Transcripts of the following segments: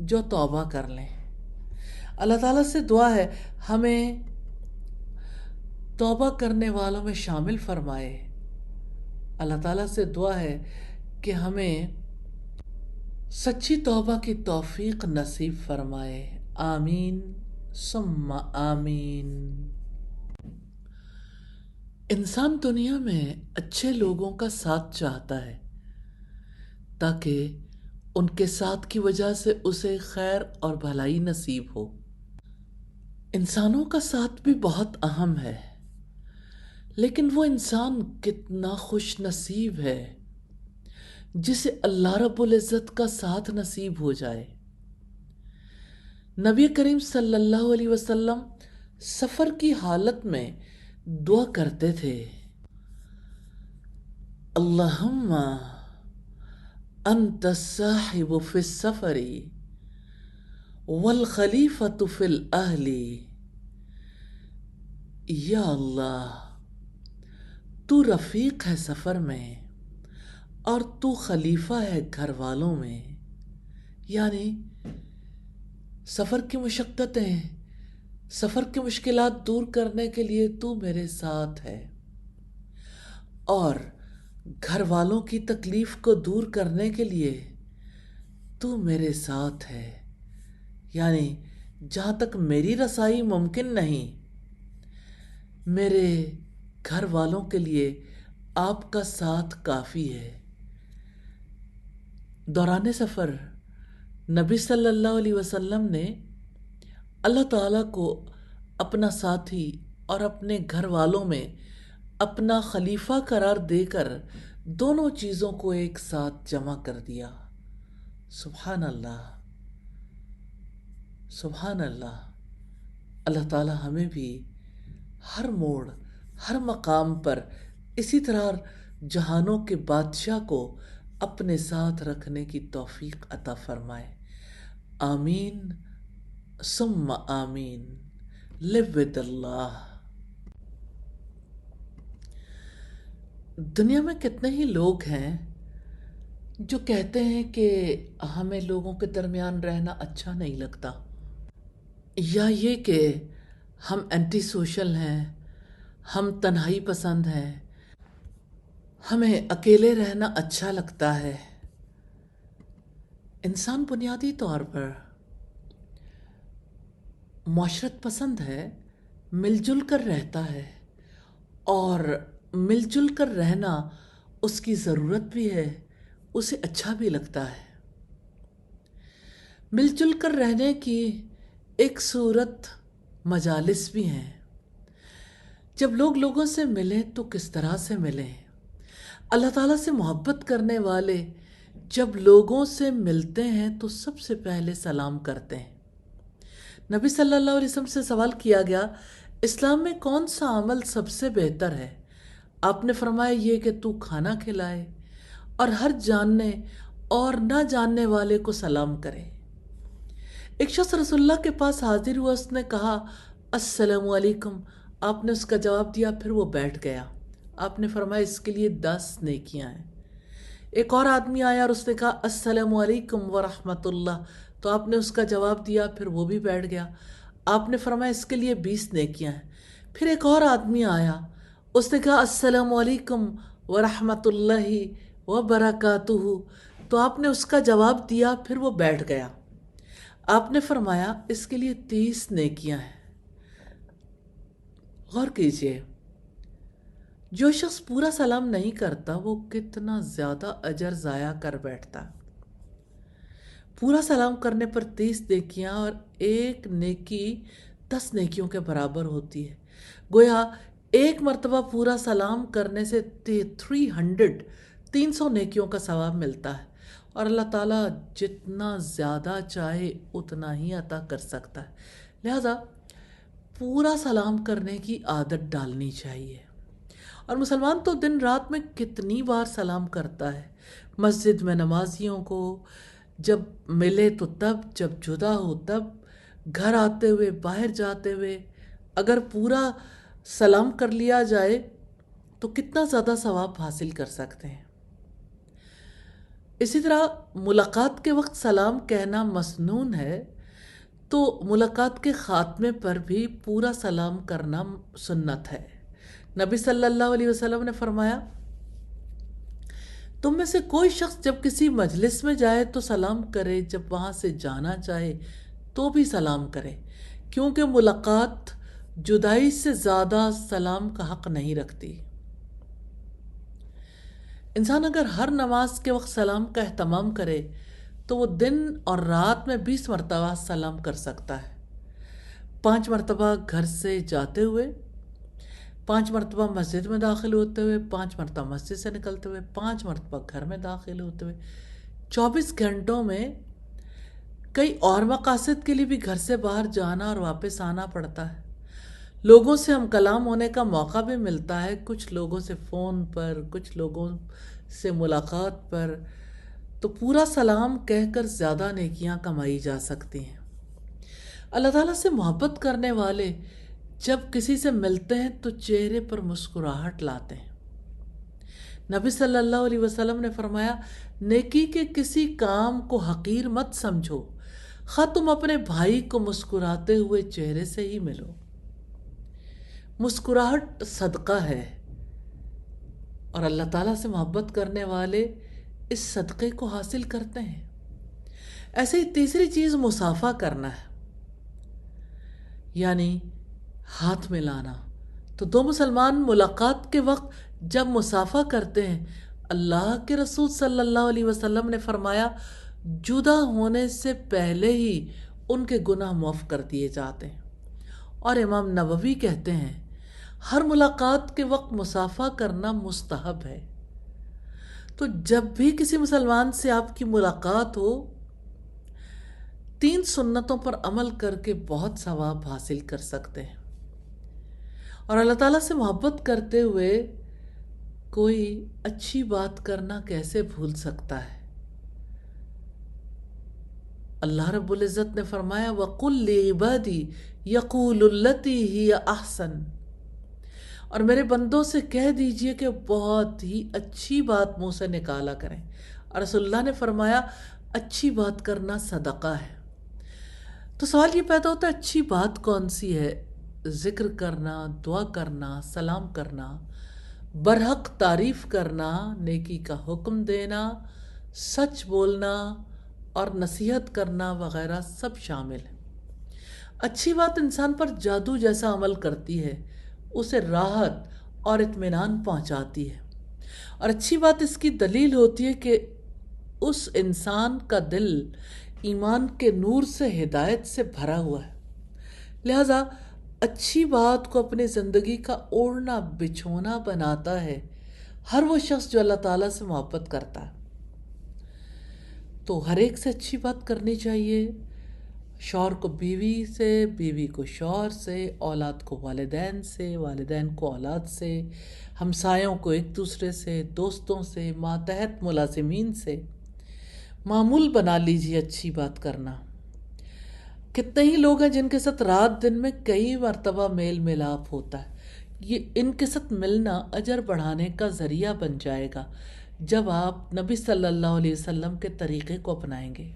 جو توبہ کر لیں۔ اللہ تعالیٰ سے دعا ہے ہمیں توبہ کرنے والوں میں شامل فرمائے۔ اللہ تعالیٰ سے دعا ہے کہ ہمیں سچی توبہ کی توفیق نصیب فرمائے۔ آمین ثم آمین۔ انسان دنیا میں اچھے لوگوں کا ساتھ چاہتا ہے تاکہ ان کے ساتھ کی وجہ سے اسے خیر اور بھلائی نصیب ہو۔ انسانوں کا ساتھ بھی بہت اہم ہے، لیکن وہ انسان کتنا خوش نصیب ہے جسے اللہ رب العزت کا ساتھ نصیب ہو جائے۔ نبی کریم صلی اللہ علیہ وسلم سفر کی حالت میں دعا کرتے تھے، اللہم انت الصاحب فی السفر والخلیفۃ فی الاہل۔ یا اللہ، تو رفیق ہے سفر میں اور تو خلیفہ ہے گھر والوں میں، یعنی سفر کی مشقتیں، سفر کی مشکلات دور کرنے کے لیے تو میرے ساتھ ہے، اور گھر والوں کی تکلیف کو دور کرنے کے لیے تو میرے ساتھ ہے، یعنی جہاں تک میری رسائی ممکن نہیں، میرے گھر والوں کے لیے آپ کا ساتھ کافی ہے۔ دوران سفر نبی صلی اللہ علیہ وسلم نے اللہ تعالیٰ کو اپنا ساتھی اور اپنے گھر والوں میں اپنا خلیفہ قرار دے کر دونوں چیزوں کو ایک ساتھ جمع کر دیا۔ سبحان اللہ، سبحان اللہ۔ اللہ تعالیٰ ہمیں بھی ہر موڑ، ہر مقام پر اسی طرح جہانوں کے بادشاہ کو اپنے ساتھ رکھنے کی توفیق عطا فرمائے۔ آمین ثم آمین۔ live with اللہ۔ دنیا میں کتنے ہی لوگ ہیں جو کہتے ہیں کہ ہمیں لوگوں کے درمیان رہنا اچھا نہیں لگتا، یا یہ کہ ہم اینٹی سوشل ہیں، ہم تنہائی پسند ہیں، ہمیں اکیلے رہنا اچھا لگتا ہے۔ انسان بنیادی طور پر معاشرت پسند ہے، مل جل کر رہتا ہے، اور مل جل کر رہنا اس کی ضرورت بھی ہے، اسے اچھا بھی لگتا ہے۔ مل جل کر رہنے کی ایک صورت مجالس بھی ہیں۔ جب لوگ لوگوں سے ملیں تو کس طرح سے ملیں؟ اللہ تعالیٰ سے محبت کرنے والے جب لوگوں سے ملتے ہیں تو سب سے پہلے سلام کرتے ہیں۔ نبی صلی اللہ علیہ وسلم سے سوال کیا گیا، اسلام میں کون سا عمل سب سے بہتر ہے؟ آپ نے فرمایا یہ کہ تو کھانا کھلائے اور ہر جاننے اور نہ جاننے والے کو سلام کرے۔ ایک شخص رسول اللہ کے پاس حاضر ہوا، اس نے کہا السلام علیکم، آپ نے اس کا جواب دیا، پھر وہ بیٹھ گیا۔ آپ نے فرمایا اس کے لیے 10 نیکیاں ہیں۔ ایک اور آدمی آیا اور اس نے کہا السلام علیکم ورحمۃ اللہ، تو آپ نے اس کا جواب دیا، پھر وہ بھی بیٹھ گیا۔ آپ نے فرمایا اس کے لیے 20 نیکیاں ہیں۔ پھر ایک اور آدمی آیا، اس نے کہا السلام علیکم ورحمۃ اللہ وبرکاتہ، تو آپ نے اس کا جواب دیا، پھر وہ بیٹھ گیا۔ آپ نے فرمایا اس کے لیے 30 نیکیاں ہیں۔ غور کیجئے، جو شخص پورا سلام نہیں کرتا وہ کتنا زیادہ اجر ضائع کر بیٹھتا۔ پورا سلام کرنے پر 30 نیکیاں، اور ایک نیکی 10 نیکیوں کے برابر ہوتی ہے۔ گویا ایک مرتبہ پورا سلام کرنے سے 300 نیکیوں کا ثواب ملتا ہے، اور اللہ تعالیٰ جتنا زیادہ چاہے اتنا ہی عطا کر سکتا ہے۔ لہذا پورا سلام کرنے کی عادت ڈالنی چاہیے۔ اور مسلمان تو دن رات میں کتنی بار سلام کرتا ہے، مسجد میں نمازیوں کو جب ملے تو تب، جب جدا ہو تب، گھر آتے ہوئے، باہر جاتے ہوئے، اگر پورا سلام کر لیا جائے تو کتنا زیادہ ثواب حاصل کر سکتے ہیں۔ اسی طرح ملاقات کے وقت سلام کہنا مسنون ہے، تو ملاقات کے خاتمے پر بھی پورا سلام کرنا سنت ہے۔ نبی صلی اللہ علیہ وسلم نے فرمایا، تم میں سے کوئی شخص جب کسی مجلس میں جائے تو سلام کرے، جب وہاں سے جانا چاہے تو بھی سلام کرے، کیونکہ ملاقات جدائی سے زیادہ سلام کا حق نہیں رکھتی۔ انسان اگر ہر نماز کے وقت سلام کا اہتمام کرے تو وہ دن اور رات میں 20 مرتبہ سلام کر سکتا ہے۔ 5 مرتبہ گھر سے جاتے ہوئے، 5 مرتبہ مسجد میں داخل ہوتے ہوئے، 5 مرتبہ مسجد سے نکلتے ہوئے، 5 مرتبہ گھر میں داخل ہوتے ہوئے۔ 24 گھنٹوں میں کئی اور مقاصد کے لیے بھی گھر سے باہر جانا اور واپس آنا پڑتا ہے۔ لوگوں سے ہم کلام ہونے کا موقع بھی ملتا ہے، کچھ لوگوں سے فون پر، کچھ لوگوں سے ملاقات پر، تو پورا سلام کہہ کر زیادہ نیکیاں کمائی جا سکتی ہیں۔ اللہ تعالیٰ سے محبت کرنے والے جب کسی سے ملتے ہیں تو چہرے پر مسکراہٹ لاتے ہیں۔ نبی صلی اللہ علیہ وسلم نے فرمایا، نیکی کے کسی کام کو حقیر مت سمجھو، خواہ تم اپنے بھائی کو مسکراتے ہوئے چہرے سے ہی ملو۔ مسکراہٹ صدقہ ہے، اور اللہ تعالیٰ سے محبت کرنے والے اس صدقے کو حاصل کرتے ہیں۔ ایسے ہی تیسری چیز مصافحہ کرنا ہے، یعنی ہاتھ ملانا۔ تو دو مسلمان ملاقات کے وقت جب مصافحہ کرتے ہیں، اللہ کے رسول صلی اللہ علیہ وسلم نے فرمایا، جدا ہونے سے پہلے ہی ان کے گناہ معاف کر دیے جاتے ہیں۔ اور امام نووی کہتے ہیں، ہر ملاقات کے وقت مصافحہ کرنا مستحب ہے۔ تو جب بھی کسی مسلمان سے آپ کی ملاقات ہو، 3 سنتوں پر عمل کر کے بہت ثواب حاصل کر سکتے ہیں۔ اور اللہ تعالیٰ سے محبت کرتے ہوئے کوئی اچھی بات کرنا کیسے بھول سکتا ہے؟ اللہ رب العزت نے فرمایا، وَقُلْ لِعِبَادِي يَقُولُ الَّتِي هِيَ أَحْسَنُ، اور میرے بندوں سے کہہ دیجئے کہ بہت ہی اچھی بات منہ سے نکالا کریں۔ اور رسول اللہ نے فرمایا، اچھی بات کرنا صدقہ ہے۔ تو سوال یہ پیدا ہوتا ہے، اچھی بات کون سی ہے؟ ذکر کرنا، دعا کرنا، سلام کرنا، برحق تعریف کرنا، نیکی کا حکم دینا، سچ بولنا اور نصیحت کرنا وغیرہ سب شامل ہیں۔ اچھی بات انسان پر جادو جیسا عمل کرتی ہے، اسے راحت اور اطمینان پہنچاتی ہے، اور اچھی بات اس کی دلیل ہوتی ہے کہ اس انسان کا دل ایمان کے نور سے، ہدایت سے بھرا ہوا ہے۔ لہٰذا اچھی بات کو اپنی زندگی کا اوڑھنا بچھونا بناتا ہے ہر وہ شخص جو اللہ تعالیٰ سے محبت کرتا ہے۔ تو ہر ایک سے اچھی بات کرنی چاہیے، شوہر کو بیوی سے، بیوی کو شوہر سے، اولاد کو والدین سے، والدین کو اولاد سے، ہمسایوں کو ایک دوسرے سے، دوستوں سے، ماتحت ملازمین سے۔ معمول بنا لیجیے اچھی بات کرنا۔ کتنے ہی لوگ ہیں جن کے ساتھ رات دن میں کئی مرتبہ میل ملاپ ہوتا ہے۔ ان کے ساتھ ملنا اجر بڑھانے کا ذریعہ بن جائے گا جب آپ نبی صلی اللہ علیہ وسلم کے طریقے کو اپنائیں گے۔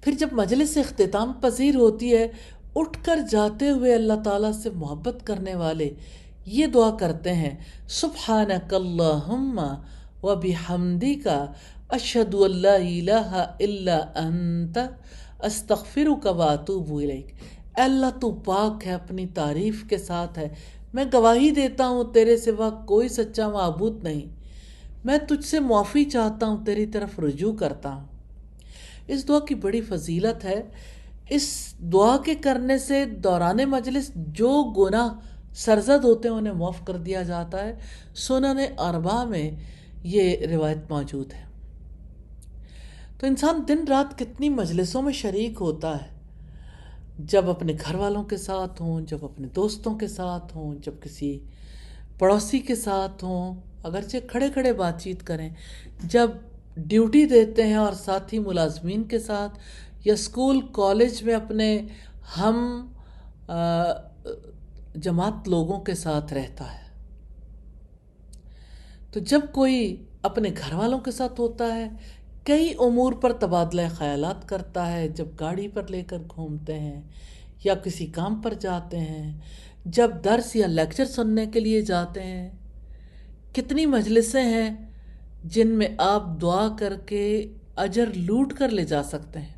پھر جب مجلس اختتام پذیر ہوتی ہے، اٹھ کر جاتے ہوئے اللہ تعالیٰ سے محبت کرنے والے یہ دعا کرتے ہیں، سبحانک اللہم و بحمدک اشہد ان لا الہ الا انت استغفرک و اتوب الیک۔ اے اللہ تو پاک ہے، اپنی تعریف کے ساتھ ہے، میں گواہی دیتا ہوں تیرے سوا کوئی سچا معبود نہیں، میں تجھ سے معافی چاہتا ہوں، تیری طرف رجوع کرتا ہوں۔ اس دعا کی بڑی فضیلت ہے۔ اس دعا کے کرنے سے دوران مجلس جو گناہ سرزد ہوتے ہیں انہیں معاف کر دیا جاتا ہے۔ سنن اربعہ میں یہ روایت موجود ہے۔ تو انسان دن رات کتنی مجلسوں میں شریک ہوتا ہے، جب اپنے گھر والوں کے ساتھ ہوں، جب اپنے دوستوں کے ساتھ ہوں، جب کسی پڑوسی کے ساتھ ہوں، اگرچہ کھڑے کھڑے بات چیت کریں، جب ڈیوٹی دیتے ہیں اور ساتھی ملازمین کے ساتھ، یا اسکول کالج میں اپنے ہم جماعت لوگوں کے ساتھ رہتا ہے۔ تو جب کوئی اپنے گھر والوں کے ساتھ ہوتا ہے، کئی امور پر تبادلہ خیالات کرتا ہے، جب گاڑی پر لے کر گھومتے ہیں یا کسی کام پر جاتے ہیں، جب درس یا لیکچر سننے کے لیے جاتے ہیں۔ کتنی مجلسیں ہیں جن میں آپ دعا کر کے اجر لوٹ کر لے جا سکتے ہیں،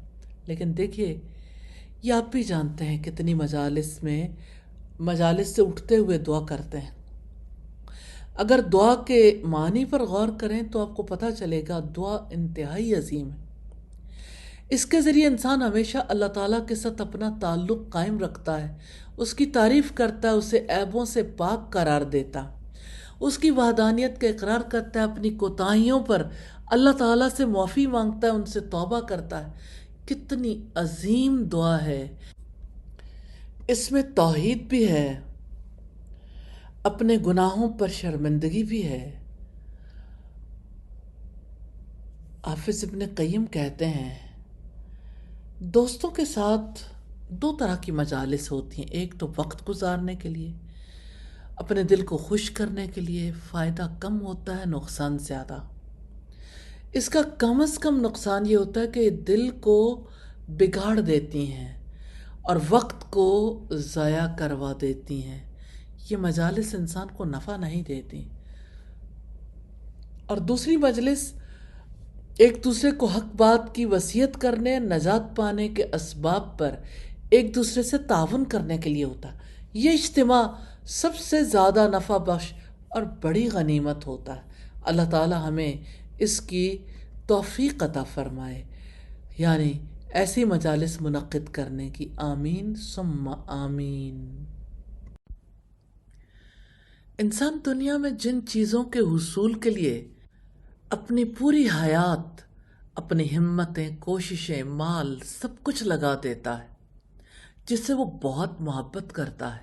لیکن دیکھیے، یہ آپ بھی جانتے ہیں کتنی مجالس سے اٹھتے ہوئے دعا کرتے ہیں۔ اگر دعا کے معنی پر غور کریں تو آپ کو پتہ چلے گا دعا انتہائی عظیم ہے۔ اس کے ذریعے انسان ہمیشہ اللہ تعالیٰ کے ساتھ اپنا تعلق قائم رکھتا ہے، اس کی تعریف کرتا ہے، اسے عیبوں سے پاک قرار دیتا، اس کی وحدانیت کا اقرار کرتا ہے، اپنی کوتاہیوں پر اللہ تعالیٰ سے معافی مانگتا ہے، ان سے توبہ کرتا ہے۔ کتنی عظیم دعا ہے! اس میں توحید بھی ہے، اپنے گناہوں پر شرمندگی بھی ہے۔ حافظ ابن قیم کہتے ہیں، دوستوں کے ساتھ دو طرح کی مجالس ہوتی ہیں، ایک تو وقت گزارنے کے لیے، اپنے دل کو خوش کرنے کے لیے، فائدہ کم ہوتا ہے، نقصان زیادہ۔ اس کا کم از کم نقصان یہ ہوتا ہے کہ دل کو بگاڑ دیتی ہیں اور وقت کو ضائع کروا دیتی ہیں۔ یہ مجالس انسان کو نفع نہیں دیتی۔ اور دوسری مجلس ایک دوسرے کو حق بات کی وصیت کرنے، نجات پانے کے اسباب پر ایک دوسرے سے تعاون کرنے کے لیے ہوتا ہے۔ یہ اجتماع سب سے زیادہ نفع بخش اور بڑی غنیمت ہوتا ہے۔ اللہ تعالی ہمیں اس کی توفیق عطا فرمائے، یعنی ایسی مجالس منعقد کرنے کی۔ آمین ثم آمین۔ انسان دنیا میں جن چیزوں کے حصول کے لیے اپنی پوری حیات، اپنی ہمتیں، کوششیں، مال، سب کچھ لگا دیتا ہے، جس سے وہ بہت محبت کرتا ہے،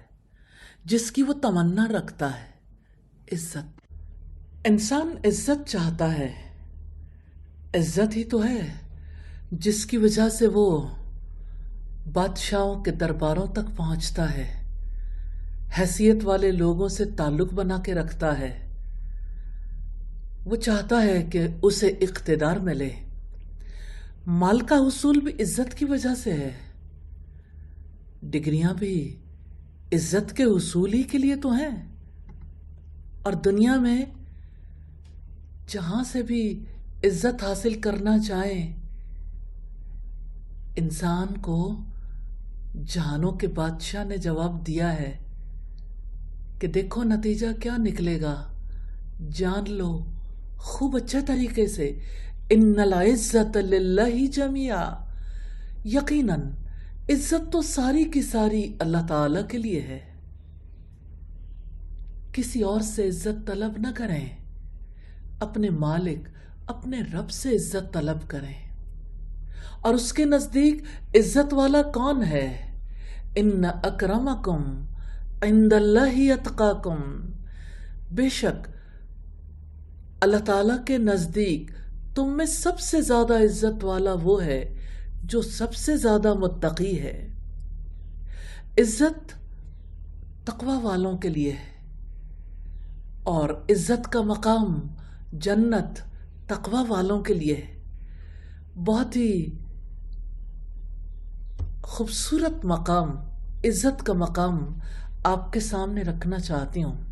جس کی وہ تمنا رکھتا ہے، عزت۔ انسان عزت چاہتا ہے، عزت ہی تو ہے جس کی وجہ سے وہ بادشاہوں کے درباروں تک پہنچتا ہے، حیثیت والے لوگوں سے تعلق بنا کے رکھتا ہے۔ وہ چاہتا ہے کہ اسے اقتدار ملے۔ مال کا حصول بھی عزت کی وجہ سے ہے، ڈگریاں بھی عزت کے حصول ہی کے لیے تو ہیں۔ اور دنیا میں جہاں سے بھی عزت حاصل کرنا چاہیں، انسان کو جہانوں کے بادشاہ نے جواب دیا ہے کہ دیکھو نتیجہ کیا نکلے گا، جان لو خوب اچھے طریقے سے، ان العزت للہ جمیعا، یقیناً عزت تو ساری کی ساری اللہ تعالی کے لیے ہے۔ کسی اور سے عزت طلب نہ کریں، اپنے مالک، اپنے رب سے عزت طلب کریں۔ اور اس کے نزدیک عزت والا کون ہے؟ ان اکرمکم عند اللہ اتقاکم، بے شک اللہ تعالیٰ کے نزدیک تم میں سب سے زیادہ عزت والا وہ ہے جو سب سے زیادہ متقی ہے۔ عزت تقوی والوں کے لیے ہے، اور عزت کا مقام جنت تقوی والوں کے لیے ہے۔ بہت ہی خوبصورت مقام، عزت کا مقام آپ کے سامنے رکھنا چاہتی ہوں۔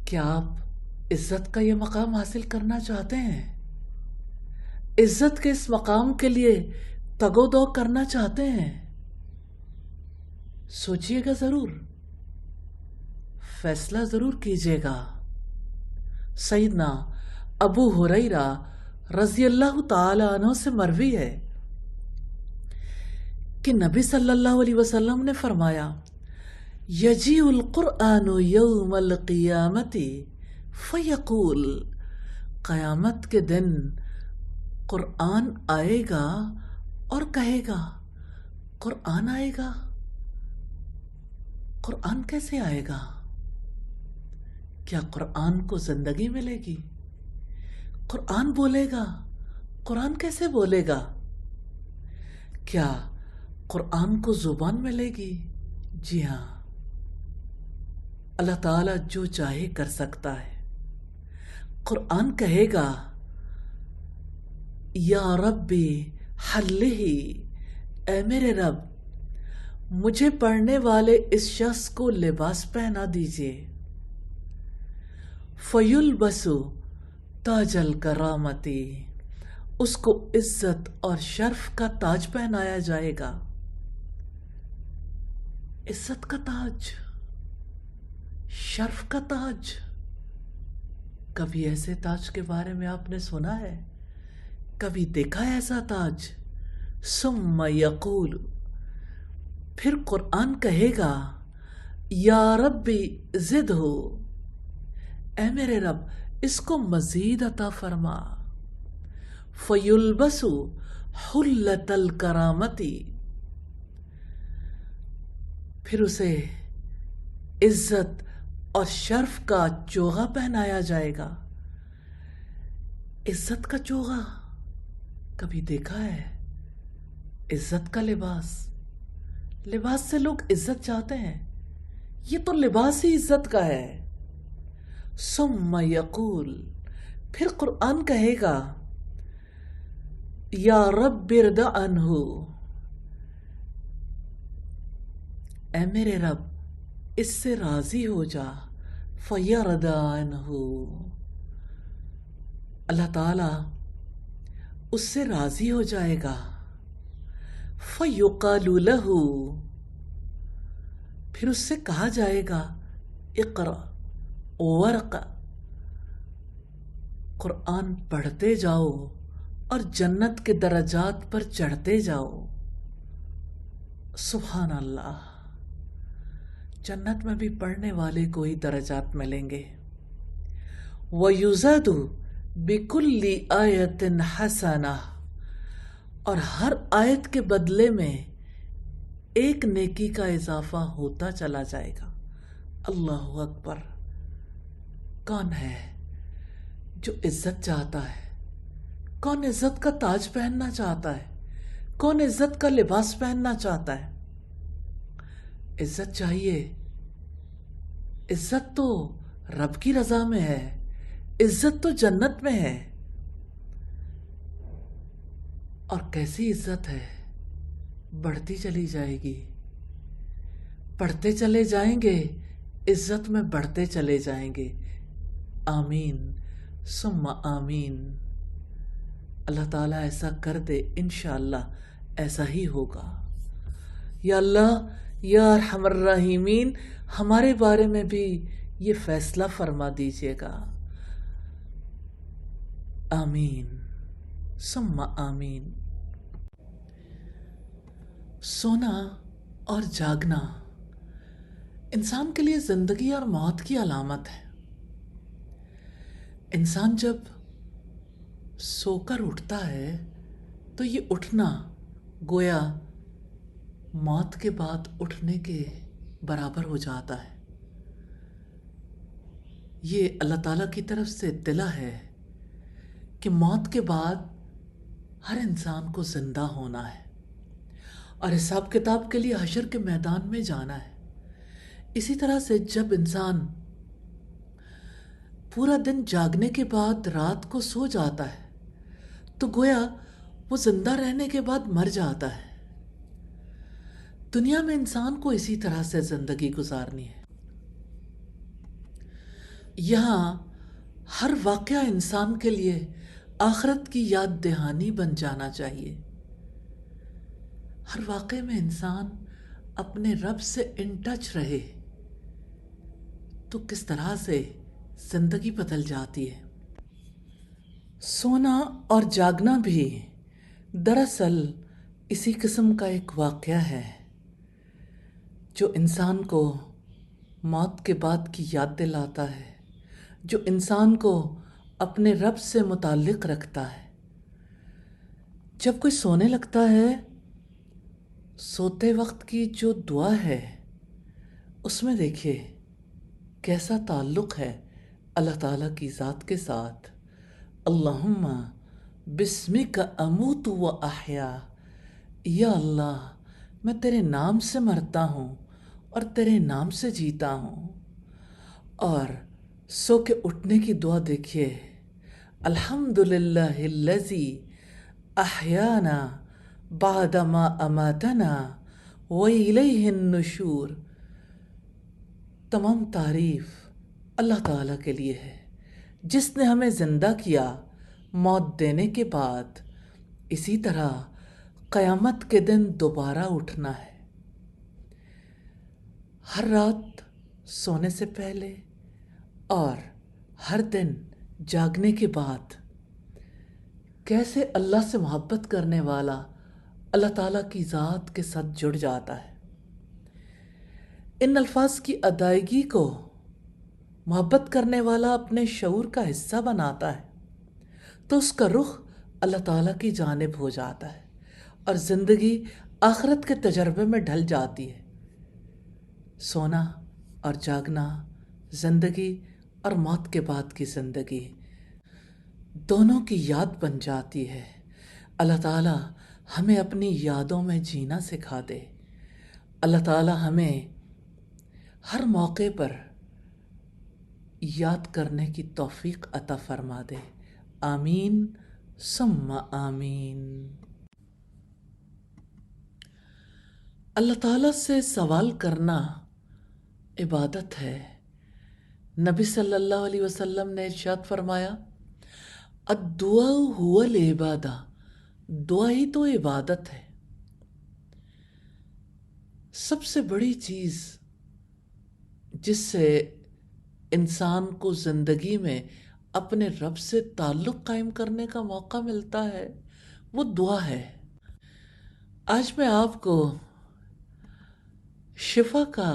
کیا آپ عزت کا یہ مقام حاصل کرنا چاہتے ہیں؟ عزت کے اس مقام کے لیے تگ و دو کرنا چاہتے ہیں؟ سوچئے گا ضرور، فیصلہ ضرور کیجئے گا۔ سیدنا ابو ہریرہ رضی اللہ تعالی عنہ سے مروی ہے کہ نبی صلی اللہ علیہ وسلم نے فرمایا، یجیء القرآن یوم القیامت فیقول، قیامت کے دن قرآن آئے گا اور کہے گا، قرآن آئے گا؟ قرآن کیسے آئے گا؟ کیا قرآن کو زندگی ملے گی؟ قرآن بولے گا؟ قرآن کیسے بولے گا؟ کیا قرآن کو زبان ملے گی؟ جی ہاں، اللہ تعالیٰ جو چاہے کر سکتا ہے۔ قرآن کہے گا یا ربی حلہی، اے میرے رب مجھے پڑھنے والے اس شخص کو لباس پہنا دیجئے. فَيُلْبَسُ تاج الکرامتی، اس کو عزت اور شرف کا تاج پہنایا جائے گا. عزت کا تاج، شرف کا تاج. کبھی ایسے تاج کے بارے میں آپ نے سنا ہے؟ کبھی دیکھا ہے ایسا تاج؟ ثم یقول، پھر قرآن کہے گا یا ربی زدہ، اے میرے رب اس کو مزید عطا فرما. فَيُلْبَسُ حُلَّةَ الْكَرَامَةِ، پھر اسے عزت اور شرف کا چوغا پہنایا جائے گا. عزت کا چوغا کبھی دیکھا ہے؟ عزت کا لباس، لباس سے لوگ عزت چاہتے ہیں، یہ تو لباس ہی عزت کا ہے. ثم یقول، پھر قرآن کہے گا یا رب ارض عنہ، اے میرے رب اس سے راضی ہو جا. فَيَرْضَى عَنْهُ، اللہ تعالیٰ اس سے راضی ہو جائے گا. فَيُقَالُ لَهُ، پھر اس سے کہا جائے گا اقرأ ورقہ، قرآن پڑھتے جاؤ اور جنت کے درجات پر چڑھتے جاؤ. سبحان اللہ، جنت میں بھی پڑھنے والے کو ہی درجات ملیں گے. وَيُزَادُ بِكُلِّ آیَةٍ حَسَنَةٍ، اور ہر آیت کے بدلے میں ایک نیکی کا اضافہ ہوتا چلا جائے گا. اللہ اکبر. کون ہے جو عزت چاہتا ہے؟ کون عزت کا تاج پہننا چاہتا ہے؟ کون عزت کا لباس پہننا چاہتا ہے؟ عزت چاہیے. عزت تو رب کی رضا میں ہے، عزت تو جنت میں ہے. اور کیسی عزت ہے، بڑھتی چلی جائے گی. پڑھتے چلے جائیں گے، عزت میں بڑھتے چلے جائیں گے. آمین ثم آمین. اللہ تعالیٰ ایسا کر دے، انشاءاللہ ایسا ہی ہوگا. یا اللہ یا ارحم الراحمین، ہمارے بارے میں بھی یہ فیصلہ فرما دیجیے گا. آمین ثم آمین. سونا اور جاگنا انسان کے لیے زندگی اور موت کی علامت ہے. انسان جب سو کر اٹھتا ہے تو یہ اٹھنا گویا موت کے بعد اٹھنے کے برابر ہو جاتا ہے. یہ اللہ تعالیٰ کی طرف سے اطلاع ہے کہ موت کے بعد ہر انسان کو زندہ ہونا ہے اور حساب کتاب کے لیے حشر کے میدان میں جانا ہے. اسی طرح سے جب انسان پورا دن جاگنے کے بعد رات کو سو جاتا ہے تو گویا وہ زندہ رہنے کے بعد مر جاتا ہے. دنیا میں انسان کو اسی طرح سے زندگی گزارنی ہے. یہاں ہر واقعہ انسان کے لیے آخرت کی یاد دہانی بن جانا چاہیے. ہر واقعے میں انسان اپنے رب سے ان ٹچ رہے تو کس طرح سے زندگی بدل جاتی ہے. سونا اور جاگنا بھی دراصل اسی قسم کا ایک واقعہ ہے جو انسان کو موت کے بعد کی یاد دلاتا ہے، جو انسان کو اپنے رب سے متعلق رکھتا ہے. جب کوئی سونے لگتا ہے، سوتے وقت کی جو دعا ہے اس میں دیکھیے کیسا تعلق ہے اللہ تعالیٰ کی ذات کے ساتھ. اللہم بسمک اموت و احیا، یا اللہ میں تیرے نام سے مرتا ہوں اور تیرے نام سے جیتا ہوں. اور سو کے اٹھنے کی دعا دیکھیے الحمدللہ الذی احیانا بعدما اماتنا والیہ النشور۔ تمام تعریف اللہ تعالیٰ کے لیے ہے جس نے ہمیں زندہ کیا موت دینے کے بعد، اسی طرح قیامت کے دن دوبارہ اٹھنا ہے۔ ہر رات سونے سے پہلے اور ہر دن جاگنے کے بعد کیسے اللہ سے محبت کرنے والا اللہ تعالیٰ کی ذات کے ساتھ جڑ جاتا ہے۔ ان الفاظ کی ادائیگی کو محبت کرنے والا اپنے شعور کا حصہ بناتا ہے تو اس کا رخ اللہ تعالیٰ کی جانب ہو جاتا ہے اور زندگی آخرت کے تجربے میں ڈھل جاتی ہے۔ سونا اور جاگنا، زندگی اور موت کے بعد کی زندگی، دونوں کی یاد بن جاتی ہے۔ اللہ تعالیٰ ہمیں اپنی یادوں میں جینا سکھا دے۔ اللہ تعالیٰ ہمیں ہر موقع پر یاد کرنے کی توفیق عطا فرما دے۔ آمین ثم آمین۔ اللہ تعالیٰ سے سوال کرنا عبادت ہے۔ نبی صلی اللہ علیہ وسلم نے ارشاد فرمایا، الدعاء هو العبادہ، دعا ہی تو عبادت ہے۔ سب سے بڑی چیز جس سے انسان کو زندگی میں اپنے رب سے تعلق قائم کرنے کا موقع ملتا ہے وہ دعا ہے۔ آج میں آپ کو شفا کا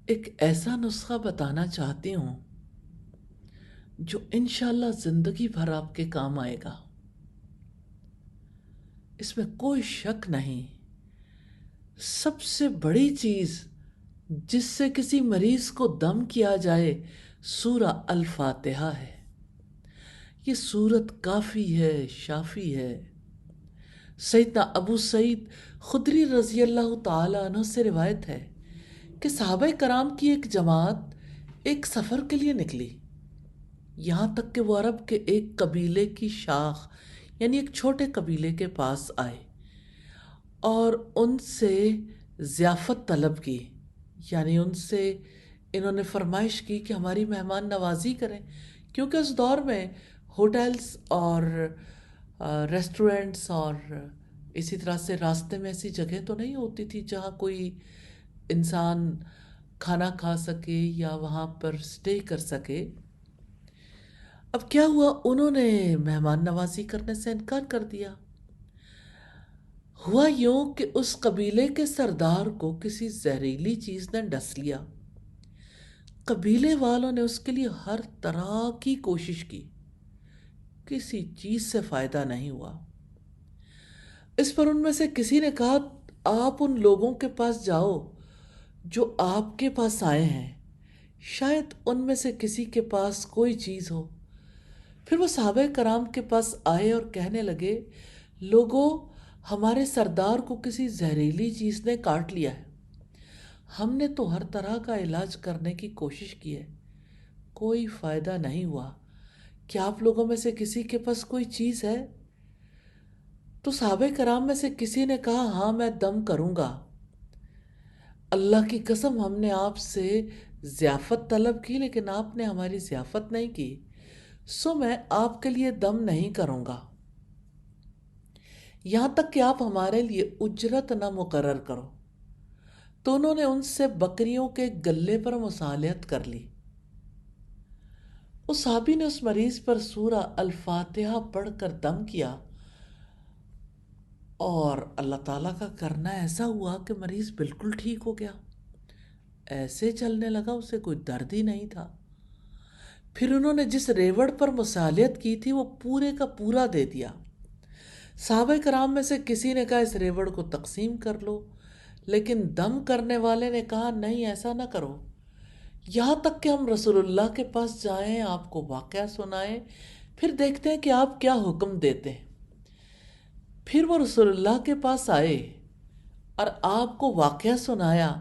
ایک ایسا نسخہ بتانا چاہتی ہوں جو انشاءاللہ زندگی بھر آپ کے کام آئے گا، اس میں کوئی شک نہیں۔ سب سے بڑی چیز جس سے کسی مریض کو دم کیا جائے سورہ الفاتحہ ہے۔ یہ سورت کافی ہے، شافی ہے۔ سیدنا ابو سعید خدری رضی اللہ تعالیٰ عنہ سے روایت ہے کہ صحابہ کرام کی ایک جماعت ایک سفر کے لیے نکلی، یہاں تک کہ وہ عرب کے ایک قبیلے کی شاخ یعنی ایک چھوٹے قبیلے کے پاس آئے اور ان سے ضیافت طلب کی، یعنی ان سے انہوں نے فرمائش کی کہ ہماری مہمان نوازی کریں، کیونکہ اس دور میں ہوٹلز اور ریسٹورنٹس اور اسی طرح سے راستے میں ایسی جگہ تو نہیں ہوتی تھی جہاں کوئی انسان کھانا کھا سکے یا وہاں پر سٹے کر سکے۔ اب کیا ہوا، انہوں نے مہمان نوازی کرنے سے انکار کر دیا۔ ہوا یوں کہ اس قبیلے کے سردار کو کسی زہریلی چیز نے ڈس لیا۔ قبیلے والوں نے اس کے لیے ہر طرح کی کوشش کی، کسی چیز سے فائدہ نہیں ہوا۔ اس پر ان میں سے کسی نے کہا، آپ ان لوگوں کے پاس جاؤ جو آپ کے پاس آئے ہیں، شاید ان میں سے کسی کے پاس کوئی چیز ہو۔ پھر وہ صحابہ کرام کے پاس آئے اور کہنے لگے، لوگوں، ہمارے سردار کو کسی زہریلی چیز نے کاٹ لیا ہے، ہم نے تو ہر طرح کا علاج کرنے کی کوشش کی ہے، کوئی فائدہ نہیں ہوا، کیا آپ لوگوں میں سے کسی کے پاس کوئی چیز ہے؟ تو صحابہ کرام میں سے کسی نے کہا، ہاں میں دم کروں گا، اللہ کی قسم ہم نے آپ سے ضیافت طلب کی لیکن آپ نے ہماری ضیافت نہیں کی، سو میں آپ کے لیے دم نہیں کروں گا یہاں تک کہ آپ ہمارے لیے اجرت نہ مقرر کرو۔ تو انہوں نے ان سے بکریوں کے گلے پر مصالحت کر لی۔ اس صحابی نے اس مریض پر سورہ الفاتحہ پڑھ کر دم کیا اور اللہ تعالیٰ کا کرنا ایسا ہوا کہ مریض بالکل ٹھیک ہو گیا، ایسے چلنے لگا، اسے کوئی درد ہی نہیں تھا۔ پھر انہوں نے جس ریوڑ پر مصالحت کی تھی وہ پورے کا پورا دے دیا۔ صحابہ کرام میں سے کسی نے کہا، اس ریوڑ کو تقسیم کر لو، لیکن دم کرنے والے نے کہا، نہیں ایسا نہ کرو، یہاں تک کہ ہم رسول اللہ کے پاس جائیں، آپ کو واقعہ سنائیں، پھر دیکھتے ہیں کہ آپ کیا حکم دیتے ہیں۔ پھر وہ رسول اللہ کے پاس آئے اور آپ کو واقعہ سنایا۔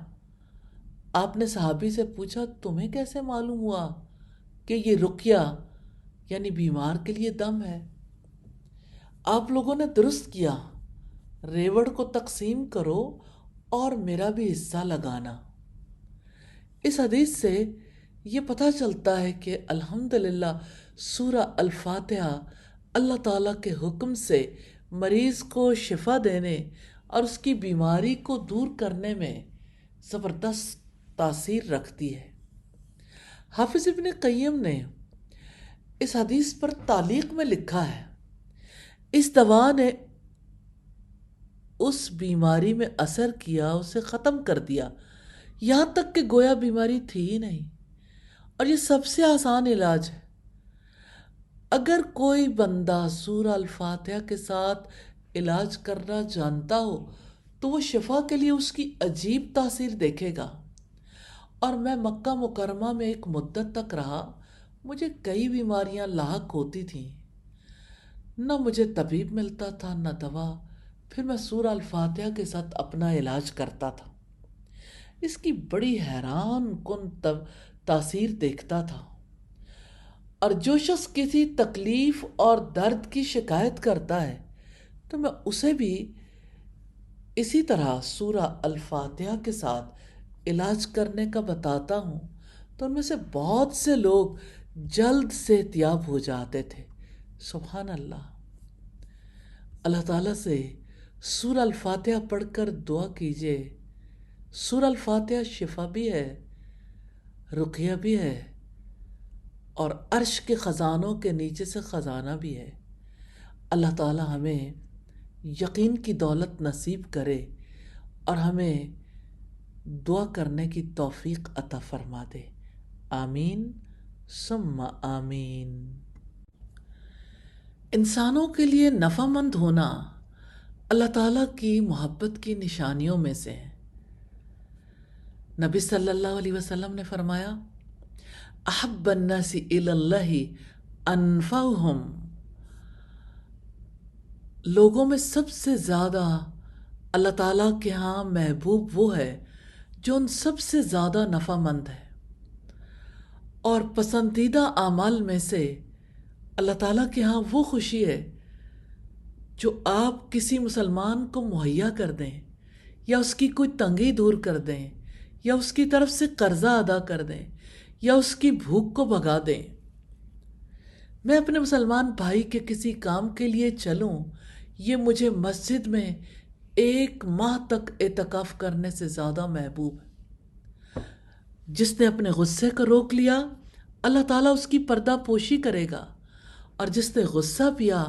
آپ نے صحابی سے پوچھا، تمہیں کیسے معلوم ہوا کہ یہ رقیہ یعنی بیمار کے لیے دم ہے۔ آپ لوگوں نے درست کیا، ریوڑ کو تقسیم کرو اور میرا بھی حصہ لگانا۔ اس حدیث سے یہ پتہ چلتا ہے کہ الحمدللہ سورہ الفاتحہ اللہ تعالیٰ کے حکم سے مریض کو شفا دینے اور اس کی بیماری کو دور کرنے میں زبردست تاثیر رکھتی ہے۔ حافظ ابن قیم نے اس حدیث پر تعلیق میں لکھا ہے، اس دوا نے اس بیماری میں اثر کیا، اسے ختم کر دیا، یہاں تک کہ گویا بیماری تھی ہی نہیں، اور یہ سب سے آسان علاج ہے۔ اگر کوئی بندہ سورہ الفاتحہ کے ساتھ علاج کرنا جانتا ہو تو وہ شفا کے لیے اس کی عجیب تاثیر دیکھے گا۔ اور میں مکہ مکرمہ میں ایک مدت تک رہا، مجھے کئی بیماریاں لاحق ہوتی تھیں، نہ مجھے طبیب ملتا تھا نہ دوا، پھر میں سورہ الفاتحہ کے ساتھ اپنا علاج کرتا تھا۔ اس کی بڑی حیران کن تاثیر دیکھتا تھا، اور جو شخص کسی تکلیف اور درد کی شکایت کرتا ہے تو میں اسے بھی اسی طرح سورہ الفاتحہ کے ساتھ علاج کرنے کا بتاتا ہوں، تو ان میں سے بہت سے لوگ جلد صحتیاب ہو جاتے تھے۔ سبحان اللہ۔ اللہ تعالیٰ سے سورہ الفاتحہ پڑھ کر دعا کیجئے۔ سورہ الفاتحہ شفا بھی ہے، رقیہ بھی ہے، اور عرش کے خزانوں کے نیچے سے خزانہ بھی ہے۔ اللہ تعالیٰ ہمیں یقین کی دولت نصیب کرے اور ہمیں دعا کرنے کی توفیق عطا فرما دے۔ آمین ثم آمین۔ انسانوں کے لیے نفع مند ہونا اللہ تعالیٰ کی محبت کی نشانیوں میں سے ہے۔ نبی صلی اللہ علیہ وسلم نے فرمایا، احب الناس الی اللہ انفعہم، لوگوں میں سب سے زیادہ اللہ تعالیٰ کے ہاں محبوب وہ ہے جو ان سب سے زیادہ نفع مند ہے۔ اور پسندیدہ اعمال میں سے اللہ تعالیٰ کے ہاں وہ خوشی ہے جو آپ کسی مسلمان کو مہیا کر دیں، یا اس کی کوئی تنگی دور کر دیں، یا اس کی طرف سے قرضہ ادا کر دیں، یا اس کی بھوک کو بھگا دیں۔ میں اپنے مسلمان بھائی کے کسی کام کے لیے چلوں، یہ مجھے مسجد میں 1 ماہ تک اعتکاف کرنے سے زیادہ محبوب ہے۔ جس نے اپنے غصے کو روک لیا، اللہ تعالیٰ اس کی پردہ پوشی کرے گا، اور جس نے غصہ پیا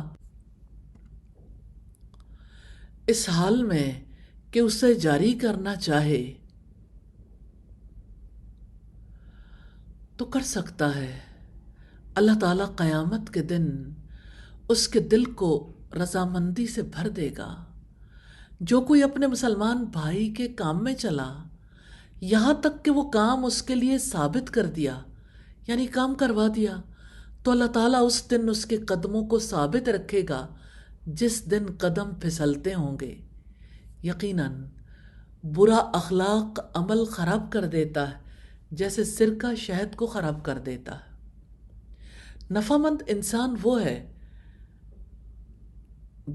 اس حال میں کہ اسے جاری کرنا چاہے تو کر سکتا ہے۔ اللہ تعالیٰ قیامت کے دن اس کے دل کو رضامندی سے بھر دے گا۔ جو کوئی اپنے مسلمان بھائی کے کام میں چلا، یہاں تک کہ وہ کام اس کے لیے ثابت کر دیا، یعنی کام کروا دیا، تو اللہ تعالیٰ اس دن اس کے قدموں کو ثابت رکھے گا جس دن قدم پھسلتے ہوں گے۔ یقیناً برا اخلاق عمل خراب کر دیتا ہے، جیسے سرکہ شہد کو خراب کر دیتا ہے۔ نفع مند انسان وہ ہے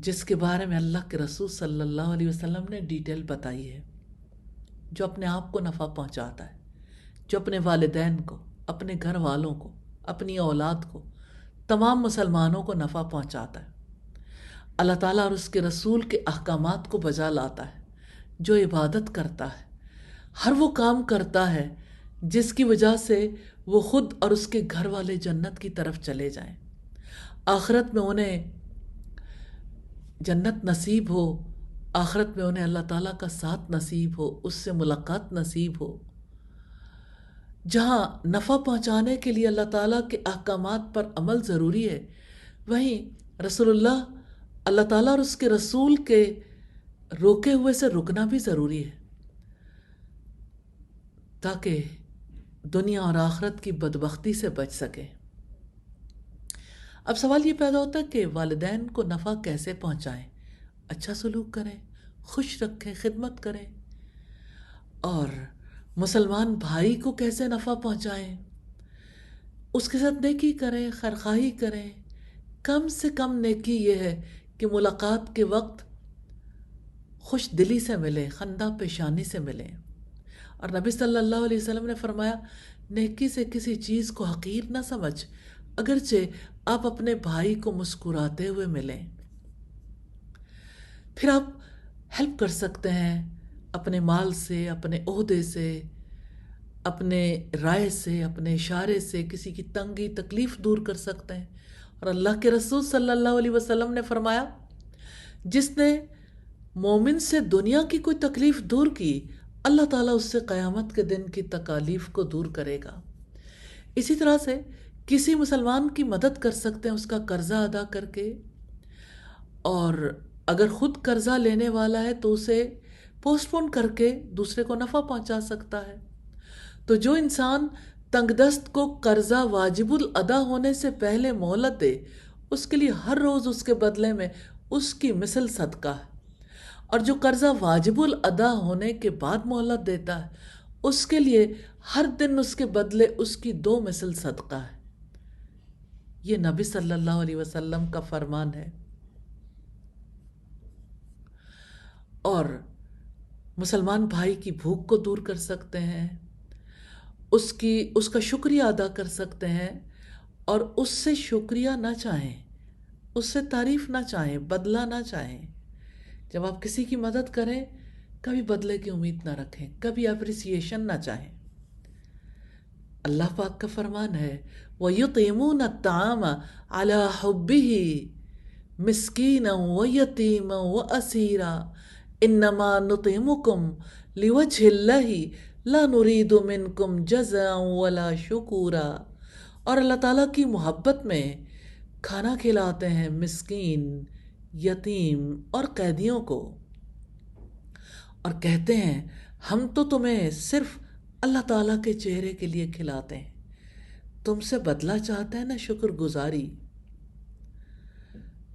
جس کے بارے میں اللہ کے رسول صلی اللہ علیہ وسلم نے ڈیٹیل بتائی ہے، جو اپنے آپ کو نفع پہنچاتا ہے، جو اپنے والدین کو، اپنے گھر والوں کو، اپنی اولاد کو، تمام مسلمانوں کو نفع پہنچاتا ہے، اللہ تعالیٰ اور اس کے رسول کے احکامات کو بجا لاتا ہے، جو عبادت کرتا ہے، ہر وہ کام کرتا ہے جس کی وجہ سے وہ خود اور اس کے گھر والے جنت کی طرف چلے جائیں، آخرت میں انہیں جنت نصیب ہو، آخرت میں انہیں اللہ تعالیٰ کا ساتھ نصیب ہو، اس سے ملاقات نصیب ہو۔ جہاں نفع پہنچانے کے لیے اللہ تعالیٰ کے احکامات پر عمل ضروری ہے، وہیں اللہ تعالیٰ اور اس کے رسول کے روکے ہوئے سے رکنا بھی ضروری ہے، تاکہ دنیا اور آخرت کی بدبختی سے بچ سکے۔ اب سوال یہ پیدا ہوتا ہے کہ والدین کو نفع کیسے پہنچائیں؟ اچھا سلوک کریں، خوش رکھیں، خدمت کریں۔ اور مسلمان بھائی کو کیسے نفع پہنچائیں؟ اس کے ساتھ نیکی کریں، خیرخواہی کریں. کم سے کم نیکی یہ ہے کہ ملاقات کے وقت خوش دلی سے ملیں، خندہ پیشانی سے ملیں. اور نبی صلی اللہ علیہ وسلم نے فرمایا نیکی سے کسی چیز کو حقیر نہ سمجھ، اگرچہ آپ اپنے بھائی کو مسکراتے ہوئے ملیں. پھر آپ ہیلپ کر سکتے ہیں اپنے مال سے، اپنے عہدے سے، اپنے رائے سے، اپنے اشارے سے کسی کی تنگی تکلیف دور کر سکتے ہیں. اور اللہ کے رسول صلی اللہ علیہ وسلم نے فرمایا جس نے مومن سے دنیا کی کوئی تکلیف دور کی، اللہ تعالیٰ اس سے قیامت کے دن کی تکالیف کو دور کرے گا. اسی طرح سے کسی مسلمان کی مدد کر سکتے ہیں اس کا قرضہ ادا کر کے، اور اگر خود قرضہ لینے والا ہے تو اسے پوسٹ پون کر کے دوسرے کو نفع پہنچا سکتا ہے. تو جو انسان تنگ دست کو قرضہ واجب الادا ہونے سے پہلے مہلت دے، اس کے لیے ہر روز اس کے بدلے میں اس کی مثل صدقہ ہے. اور جو قرضہ واجب الادا ہونے کے بعد مہلت دیتا ہے، اس کے لیے ہر دن اس کے بدلے اس کی 2 مثل صدقہ ہے. یہ نبی صلی اللہ علیہ وسلم کا فرمان ہے. اور مسلمان بھائی کی بھوک کو دور کر سکتے ہیں، اس کا شکریہ ادا کر سکتے ہیں، اور اس سے شکریہ نہ چاہیں، اس سے تعریف نہ چاہیں، بدلہ نہ چاہیں. جب آپ کسی کی مدد کریں کبھی بدلے کی امید نہ رکھیں، کبھی اپریسیشن نہ چاہیں. اللہ پاک کا فرمان ہے وَيُطْعِمُونَ الطَّعَامَ عَلَى حُبِّهِ مِسْكِينًا وَيَتِيمًا وَأَسِيرًا إِنَّمَا نُطْعِمُكُمْ لِوَجْهِ اللَّهِ لَا نُرِيدُ مِنْكُمْ جَزَاءً وَلَا شُكُورًا. اور اللہ تعالیٰ کی محبت میں کھانا کھلاتے ہیں مسکین، یتیم اور قیدیوں کو، اور کہتے ہیں ہم تو تمہیں صرف اللہ تعالیٰ کے چہرے کے لیے کھلاتے ہیں، تم سے بدلہ چاہتے ہیں نہ شکر گزاری.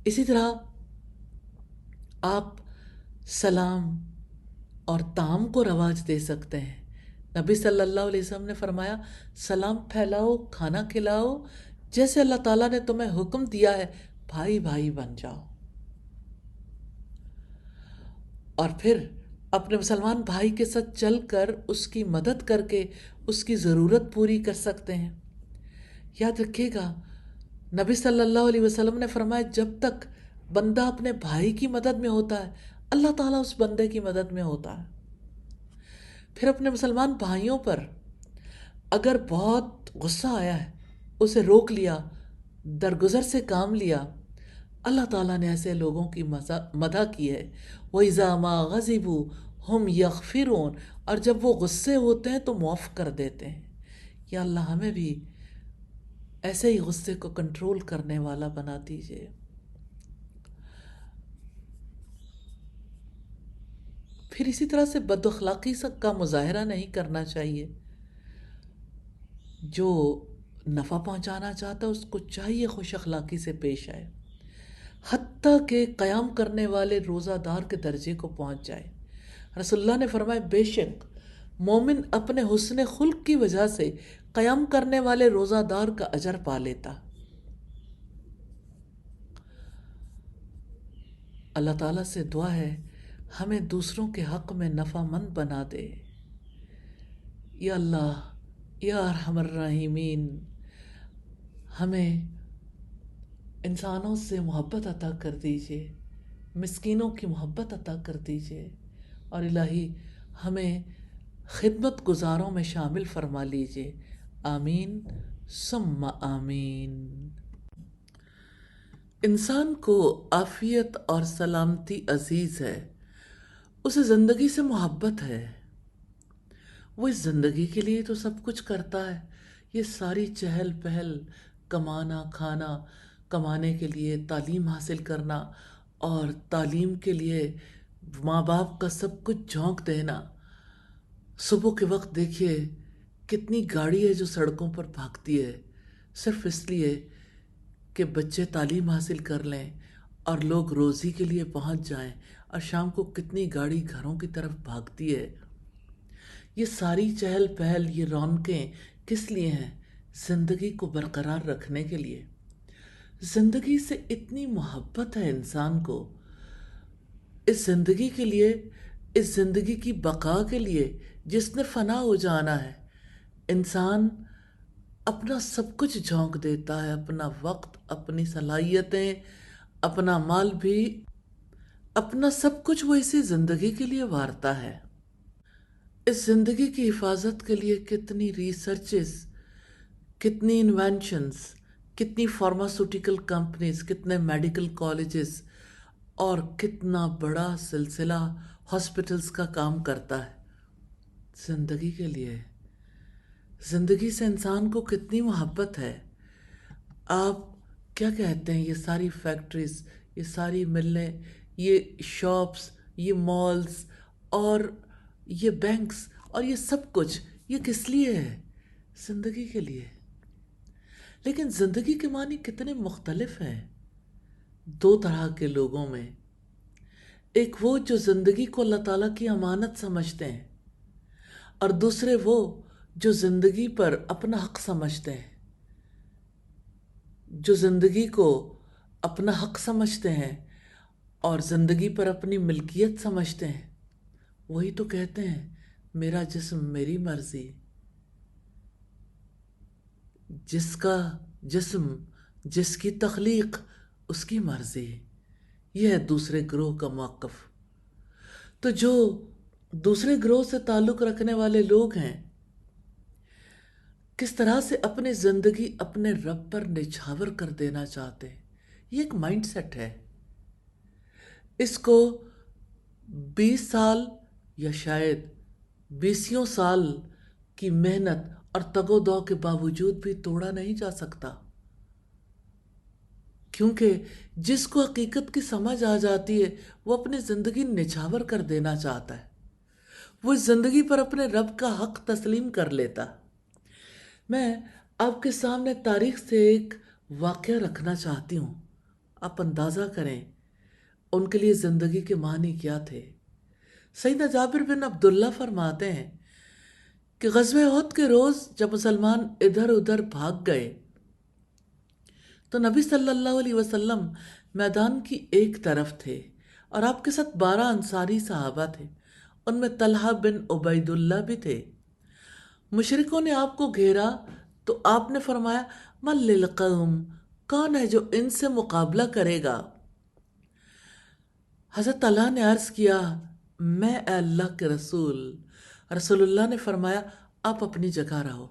اسی طرح آپ سلام اور طعام کو رواج دے سکتے ہیں. نبی صلی اللہ علیہ وسلم نے فرمایا سلام پھیلاؤ، کھانا کھلاؤ، جیسے اللہ تعالیٰ نے تمہیں حکم دیا ہے، بھائی بھائی بن جاؤ. اور پھر اپنے مسلمان بھائی کے ساتھ چل کر اس کی مدد کر کے اس کی ضرورت پوری کر سکتے ہیں. یاد رکھیے گا نبی صلی اللہ علیہ وسلم نے فرمایا جب تک بندہ اپنے بھائی کی مدد میں ہوتا ہے، اللہ تعالیٰ اس بندے کی مدد میں ہوتا ہے. پھر اپنے مسلمان بھائیوں پر اگر بہت غصہ آیا ہے، اسے روک لیا، درگزر سے کام لیا. اللہ تعالیٰ نے ایسے لوگوں کی مدح کی ہے وَإِذَا مَا غَضِبُوا هُمْ يَغْفِرُونَ، اور جب وہ غصے ہوتے ہیں تو معاف کر دیتے ہیں. یا اللہ ہمیں بھی ایسے ہی غصے کو کنٹرول کرنے والا بنا دیجئے. پھر اسی طرح سے بد اخلاقی کا مظاہرہ نہیں کرنا چاہیے. جو نفع پہنچانا چاہتا ہے اس کو چاہیے خوش اخلاقی سے پیش آئے، حتیٰ کہ قیام کرنے والے روزہ دار کے درجے کو پہنچ جائے. رسول اللہ نے فرمایا بے شک مومن اپنے حسن خلق کی وجہ سے قیام کرنے والے روزہ دار کا اجر پا لیتا. اللہ تعالیٰ سے دعا ہے ہمیں دوسروں کے حق میں نفع مند بنا دے. یا اللہ یا ارحم الراحمین، ہمیں انسانوں سے محبت عطا کر دیجئے، مسکینوں کی محبت عطا کر دیجئے، اور الہی ہمیں خدمت گزاروں میں شامل فرما لیجئے. آمین ثم آمین. انسان کو عافیت اور سلامتی عزیز ہے، اسے زندگی سے محبت ہے، وہ اس زندگی کے لیے تو سب کچھ کرتا ہے. یہ ساری چہل پہل، کمانا کھانا، کمانے کے لیے تعلیم حاصل کرنا، اور تعلیم کے لیے ماں باپ کا سب کچھ جھونک دینا. صبح کے وقت دیکھیے کتنی گاڑی ہے جو سڑکوں پر بھاگتی ہے صرف اس لیے کہ بچے تعلیم حاصل کر لیں اور لوگ روزی کے لیے پہنچ جائیں، اور شام کو کتنی گاڑی گھروں کی طرف بھاگتی ہے. یہ ساری چہل پہل، یہ رونقیں کس لیے ہیں؟ زندگی کو برقرار رکھنے کے لیے، زندگی سے اتنی محبت ہے انسان کو، اس زندگی کے لیے، اس زندگی کی بقا کے لیے جس نے فنا ہو جانا ہے، انسان اپنا سب کچھ جھونک دیتا ہے، اپنا وقت، اپنی صلاحیتیں، اپنا مال بھی، اپنا سب کچھ وہ اسی زندگی کے لیے وارتا ہے۔ اس زندگی کی حفاظت کے لیے کتنی ریسرچز، کتنی انوینشنز، کتنی فارماسوٹیکل کمپنیز، کتنے میڈیکل کالجز اور کتنا بڑا سلسلہ ہاسپٹلز کا کام کرتا ہے زندگی کے لیے۔ زندگی سے انسان کو کتنی محبت ہے۔ آپ کیا کہتے ہیں، یہ ساری فیکٹریز، یہ ساری ملیں، یہ شاپس، یہ مالز اور یہ بینکس اور یہ سب کچھ، یہ کس لیے ہے؟ زندگی کے لیے۔ لیکن زندگی کے معنی کتنے مختلف ہیں دو طرح کے لوگوں میں۔ ایک وہ جو زندگی کو اللہ تعالیٰ کی امانت سمجھتے ہیں، اور دوسرے وہ جو زندگی پر اپنا حق سمجھتے ہیں، جو زندگی کو اپنا حق سمجھتے ہیں اور زندگی پر اپنی ملکیت سمجھتے ہیں۔ وہی تو کہتے ہیں میرا جسم میری مرضی، جس کا جسم، جس کی تخلیق، اس کی مرضی۔ یہ ہے دوسرے گروہ کا موقف۔ تو جو دوسرے گروہ سے تعلق رکھنے والے لوگ ہیں، کس طرح سے اپنی زندگی اپنے رب پر نچھاور کر دینا چاہتے ہیں، یہ ایک مائنڈ سیٹ ہے۔ اس کو 20 سال یا شاید 20 سال کی محنت اور تگ و دو کے باوجود بھی توڑا نہیں جا سکتا، کیونکہ جس کو حقیقت کی سمجھ آ جاتی ہے وہ اپنی زندگی نچھاور کر دینا چاہتا ہے، وہ اس زندگی پر اپنے رب کا حق تسلیم کر لیتا۔ میں آپ کے سامنے تاریخ سے ایک واقعہ رکھنا چاہتی ہوں، آپ اندازہ کریں ان کے لیے زندگی کے معنی کیا تھے۔ سیدنا جابر بن عبداللہ فرماتے ہیں کہ غزوہ احد کے روز جب مسلمان ادھر ادھر بھاگ گئے تو نبی صلی اللہ علیہ وسلم میدان کی ایک طرف تھے اور آپ کے ساتھ 12 انصاری صحابہ تھے، ان میں طلحہ بن عبید اللہ بھی تھے۔ مشرکوں نے آپ کو گھیرا تو آپ نے فرمایا من للقوم، کون ہے جو ان سے مقابلہ کرے گا؟ حضرت طلحہ نے عرض کیا میں اے اللہ کے رسول۔ رسول اللہ نے فرمایا آپ اپنی جگہ رہو۔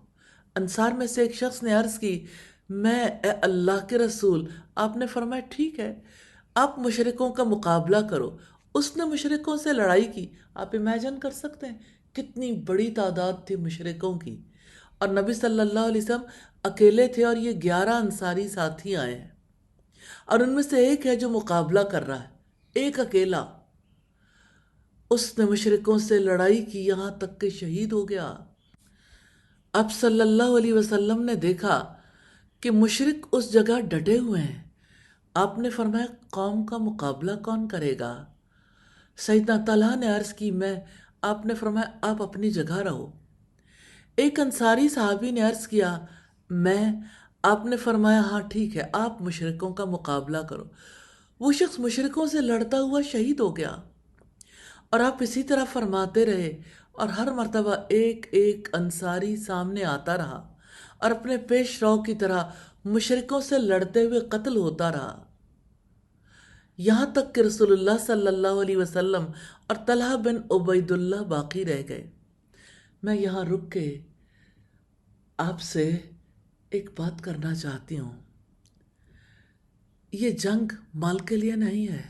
انصار میں سے ایک شخص نے عرض کی میں اے اللہ کے رسول۔ آپ نے فرمایا ٹھیک ہے، آپ مشرکوں کا مقابلہ کرو۔ اس نے مشرکوں سے لڑائی کی۔ آپ امیجن کر سکتے ہیں کتنی بڑی تعداد تھی مشرکوں کی، اور نبی صلی اللہ علیہ وسلم اکیلے تھے اور یہ 11 انصاری ساتھی آئے ہیں، اور ان میں سے ایک ہے جو مقابلہ کر رہا ہے، ایک اکیلا۔ اس نے مشرکوں سے لڑائی کی یہاں تک کہ شہید ہو گیا۔ اب صلی اللہ علیہ وسلم نے دیکھا کہ مشرک اس جگہ ڈٹے ہوئے ہیں۔ آپ نے فرمایا قوم کا مقابلہ کون کرے گا؟ سیدنا طلحہ نے عرض کی میں۔ آپ نے فرمایا آپ اپنی جگہ رہو۔ ایک انصاری صحابی نے عرض کیا میں۔ آپ نے فرمایا ہاں ٹھیک ہے، آپ مشرکوں کا مقابلہ کرو۔ وہ شخص مشرکوں سے لڑتا ہوا شہید ہو گیا، اور آپ اسی طرح فرماتے رہے، اور ہر مرتبہ ایک ایک انصاری سامنے آتا رہا اور اپنے پیش رو کی طرح مشرکوں سے لڑتے ہوئے قتل ہوتا رہا، یہاں تک کہ رسول اللہ صلی اللہ علیہ وسلم اور طلحہ بن عبید اللہ باقی رہ گئے۔ میں یہاں رک کے آپ سے ایک بات کرنا چاہتی ہوں۔ یہ جنگ مال کے لیے نہیں ہے،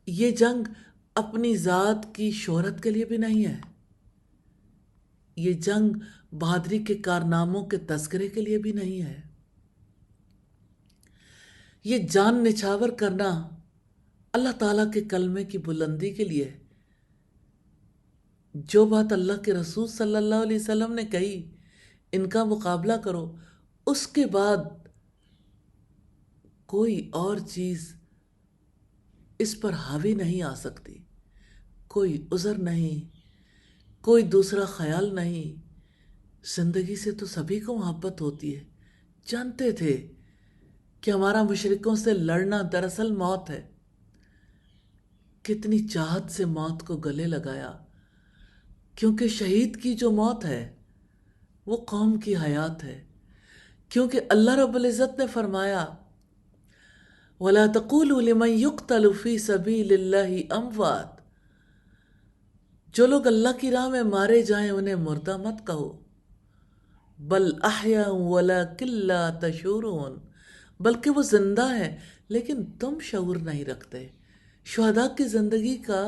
یہ جنگ اپنی ذات کی شہرت کے لیے بھی نہیں ہے، یہ جنگ بہادری کے کارناموں کے تذکرے کے لیے بھی نہیں ہے۔ یہ جان نچھاور کرنا اللہ تعالیٰ کے کلمے کی بلندی کے لیے۔ جو بات اللہ کے رسول صلی اللہ علیہ وسلم نے کہی ان کا مقابلہ کرو، اس کے بعد کوئی اور چیز اس پر حاوی نہیں آ سکتی، کوئی عذر نہیں، کوئی دوسرا خیال نہیں، زندگی سے تو سبھی کو محبت ہوتی ہے، جانتے تھے کہ ہمارا مشرکوں سے لڑنا دراصل موت ہے، کتنی چاہت سے موت کو گلے لگایا، کیونکہ شہید کی جو موت ہے وہ قوم کی حیات ہے، کیونکہ اللہ رب العزت نے فرمایا وَلَا تَقُولُوا لِمَنْ يُقْتَلُ فِي سَبِيلِ اللَّهِ أَمْوَاتٌ، جو لوگ اللہ کی راہ میں مارے جائیں انہیں مردہ مت کہو، بل احیاء ولکن لا تشعرون، بلکہ وہ زندہ ہیں لیکن تم شعور نہیں رکھتے۔ شہداء کی زندگی کا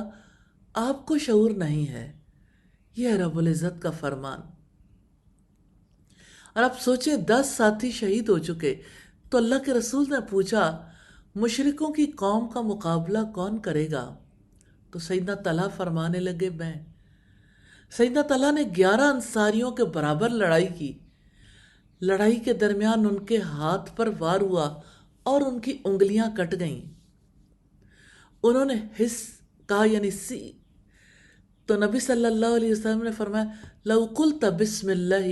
آپ کو شعور نہیں ہے، یہ ہے رب العزت کا فرمان۔ اور آپ سوچیں 10 ساتھی شہید ہو چکے تو اللہ کے رسول نے پوچھا مشرکوں کی قوم کا مقابلہ کون کرے گا؟ تو سیدنا طلحہ فرمانے لگے میں۔ سیدنا طلحہ نے 11 انصاریوں کے برابر لڑائی کی، لڑائی کے درمیان ان کے ہاتھ پر وار ہوا اور ان کی انگلیاں کٹ گئیں، انہوں نے حس کہا یعنی سی، تو نبی صلی اللہ علیہ وسلم نے فرمایا لو قلت بسم اللہ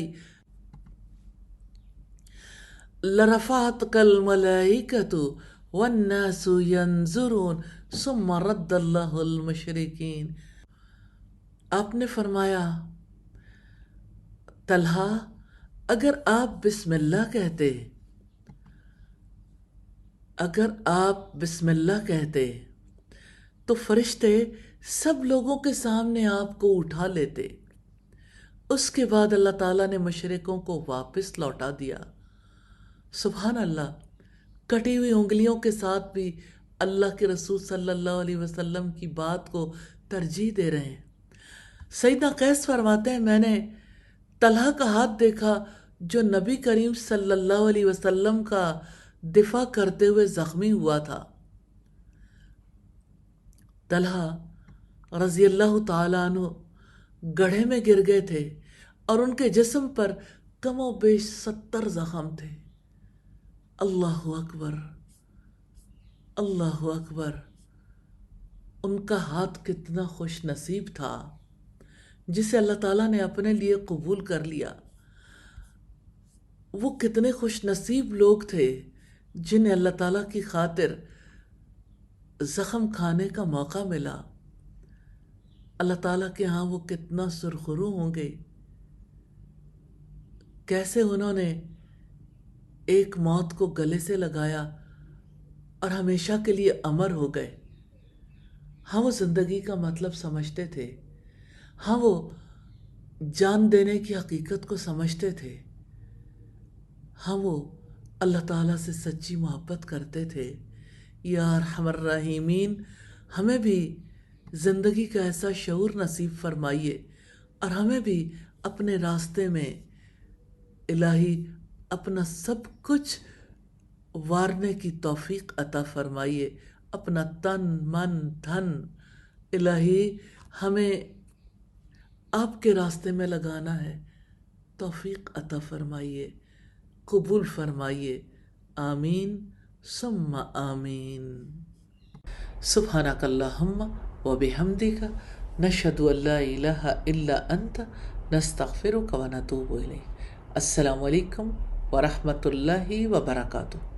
لرفعتك الملائكة والناس ينظرون ثم رد اللہ المشرکین۔ آپ نے فرمایا طلحہ اگر آپ بسم اللہ کہتے، اگر آپ بسم اللہ کہتے تو فرشتے سب لوگوں کے سامنے آپ کو اٹھا لیتے۔ اس کے بعد اللہ تعالیٰ نے مشرکوں کو واپس لوٹا دیا۔ سبحان اللہ، کٹی ہوئی انگلیوں کے ساتھ بھی اللہ کے رسول صلی اللہ علیہ وسلم کی بات کو ترجیح دے رہے ہیں۔ سیدنا قیس فرماتے ہیں میں نے طلحہ کا ہاتھ دیکھا جو نبی کریم صلی اللہ علیہ وسلم کا دفاع کرتے ہوئے زخمی ہوا تھا۔ طلحہ رضی اللہ تعالیٰ عنہ گڑھے میں گر گئے تھے اور ان کے جسم پر کم و بیش 70 زخم تھے۔ اللہ اکبر، اللہ اکبر، ان کا ہاتھ کتنا خوش نصیب تھا جسے اللہ تعالیٰ نے اپنے لیے قبول کر لیا۔ وہ کتنے خوش نصیب لوگ تھے جنہیں اللہ تعالیٰ کی خاطر زخم کھانے کا موقع ملا۔ اللہ تعالیٰ کے ہاں وہ کتنا سرخرو ہوں گے، کیسے انہوں نے ایک موت کو گلے سے لگایا اور ہمیشہ کے لیے امر ہو گئے۔ ہاں وہ زندگی کا مطلب سمجھتے تھے، ہاں وہ جان دینے کی حقیقت کو سمجھتے تھے، ہاں وہ اللہ تعالیٰ سے سچی محبت کرتے تھے۔ یا ارحم الراحمین، ہمیں بھی زندگی کا ایسا شعور نصیب فرمائیے اور ہمیں بھی اپنے راستے میں الہی اپنا سب کچھ وارنے کی توفیق عطا فرمائیے، اپنا تن من دھن الہی ہمیں آپ کے راستے میں لگانا ہے، توفیق عطا فرمائیے، قبول فرمائیے، آمین ثم آمین۔ سبحانک اللہم و بحمدک نشہد ان لا الہ الا انت نستغفرک و نتوب الیک۔ السلام علیکم ورحمۃ اللہ وبرکاتہ۔